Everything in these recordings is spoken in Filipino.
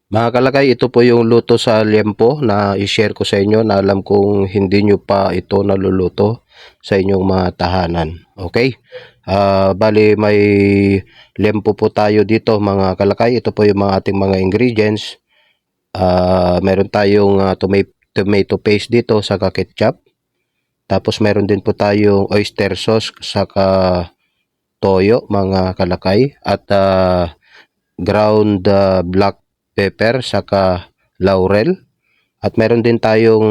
Mga kalakay, ito po yung luto sa liempo na i-share ko sa inyo na alam kong hindi nyo pa ito naluluto sa inyong mga tahanan. Okay? Bali may liempo po tayo dito mga kalakay. Ito po yung mga ating mga ingredients. Meron tayong tomato paste dito saka ketchup. Tapos meron din po tayong oyster sauce saka toyo mga kalakay. At ground black pepper saka laurel at meron din tayong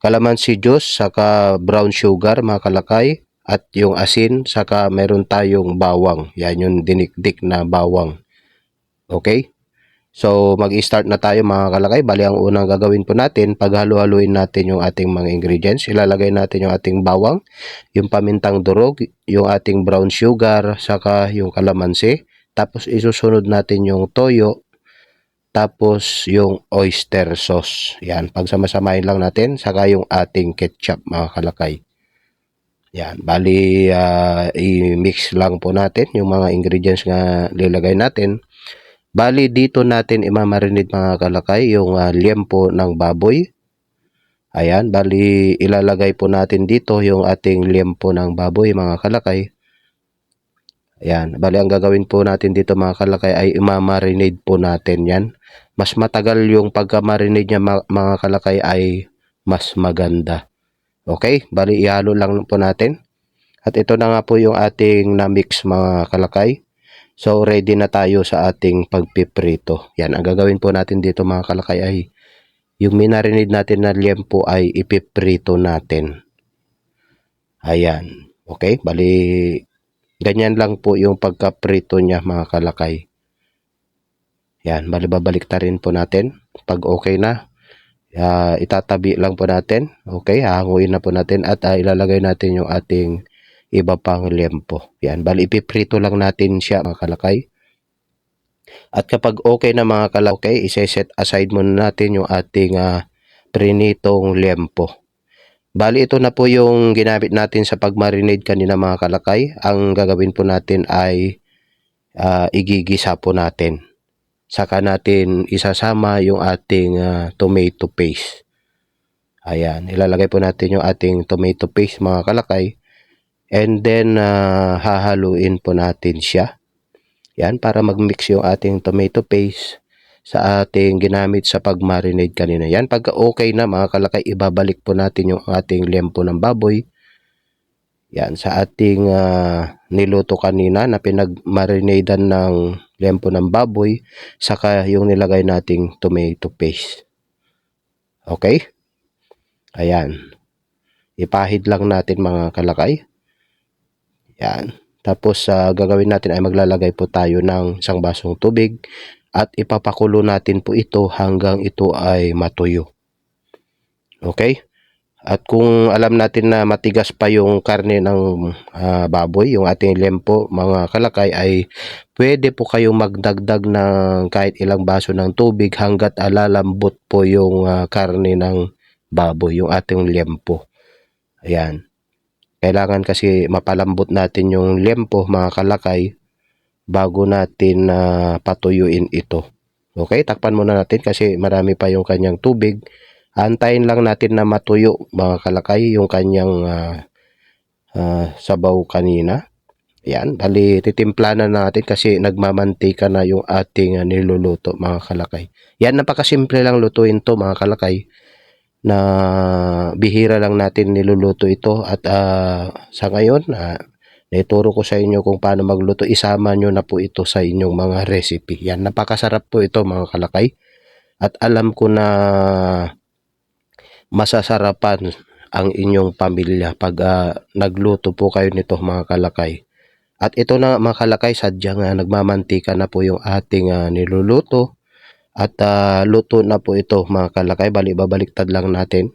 calamansi juice saka brown sugar mga kalakay at yung asin saka meron tayong bawang, yan yung dinikdik na bawang. Okay, so mag-start na tayo mga kalakay. Bali ang unang gagawin po natin, paghalo-haluin natin yung ating mga ingredients. Ilalagay natin yung ating bawang, yung pamintang durog, yung ating brown sugar saka yung calamansi. Tapos isusunod natin yung toyo, tapos yung oyster sauce. Yan, pagsama-samahin lang natin. Saka yung ating ketchup mga kalakay. Yan, bali i-mix lang po natin yung mga ingredients na lilagay natin. Bali dito natin imamarinate mga kalakay yung liempo ng baboy. Ayan, bali ilalagay po natin dito yung ating liempo ng baboy mga kalakay. Ayan, bali ang gagawin po natin dito mga kalakay ay imamarinate po natin yan. Mas matagal yung pagka-marinate niya mga kalakay ay mas maganda. Okay, bali ihalo lang po natin. At ito na nga po yung ating na-mix mga kalakay. So ready na tayo sa ating pagpiprito. Yan, ang gagawin po natin dito mga kalakay ay yung minarinate natin na liempo ay ipiprito natin. Ayan, okay, bali ganyan lang po yung pagkaprito niya mga kalakay. Yan, bali babalik rin po natin. Pag okay na, itatabi lang po natin. Okay, hahanguin na po natin at ilalagay natin yung ating iba pang liempo. Yan, bali ipiprito lang natin siya mga kalakay. At kapag okay na mga kalakay, iseset aside muna natin yung ating prinitong liempo. Bali ito na po yung ginamit natin sa pagmarinate kanina mga kalakay. Ang gagawin po natin ay igigisa po natin. Saka natin isasama yung ating tomato paste. Ayan, ilalagay po natin yung ating tomato paste mga kalakay. And then hahaluin po natin siya. Yan, para mag-mix yung ating tomato paste sa ating ginamit sa pag-marinate kanina. Yan, pagka okay na mga kalakay, ibabalik po natin yung ating liempo ng baboy. Yan, sa ating niluto kanina na pinag-marinadan ng liempo ng baboy, saka yung nilagay nating tomato paste. Okay? Ayan. Ipahid lang natin mga kalakay. Yan. Tapos gagawin natin ay maglalagay po tayo ng isang basong tubig at ipapakulo natin po ito hanggang ito ay matuyo. Okay? At kung alam natin na matigas pa yung karne ng baboy, yung ating liempo mga kalakay, ay pwede po kayong magdagdag ng kahit ilang baso ng tubig hanggat lalambot po yung karne ng baboy, yung ating liempo. Ayan. Kailangan kasi mapalambot natin yung liempo mga kalakay bago natin patuyuin ito. Okay, takpan muna natin kasi marami pa yung kanyang tubig. Antayin lang natin na matuyo mga kalakay yung kanyang sabaw kanina. Yan, bali titimpla na natin kasi nagmamantika na yung ating niluluto mga kalakay. Yan, napakasimple lang lutuin to mga kalakay, na bihira lang natin niluluto ito. At sa ngayon naituro ko sa inyo kung paano magluto. Isama nyo na po ito sa inyong mga recipe. Yan, napakasarap po ito mga kalakay. At alam ko na masasarapan ang inyong pamilya pag nagluto po kayo nito mga kalakay. At ito na mga kalakay, sadyang nagmamantika na po yung ating niluluto. At luto na po ito mga kalakay. Bali babaliktad lang natin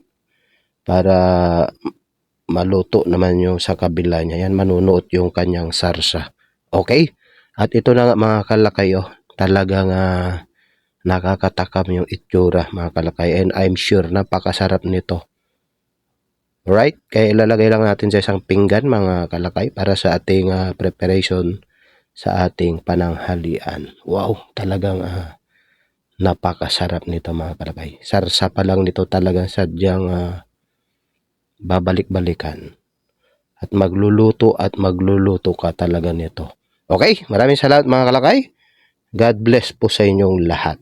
para maluto naman yung sa kabila niya. Yan, manunuot yung kanyang sarsa. Okay? At ito na nga mga kalakay, talagang nakakatakam yung itsura mga kalakay, and I'm sure napakasarap nito. Alright, kaya ilalagay lang natin sa isang pinggan mga kalakay para sa ating preparation sa ating pananghalian. Wow, talagang Napakasarap nito mga kalakay. Sarsa pa lang nito talaga sadyang babalik-balikan. At magluluto ka talaga nito. Okay, maraming salamat mga kalakay. God bless po sa inyong lahat.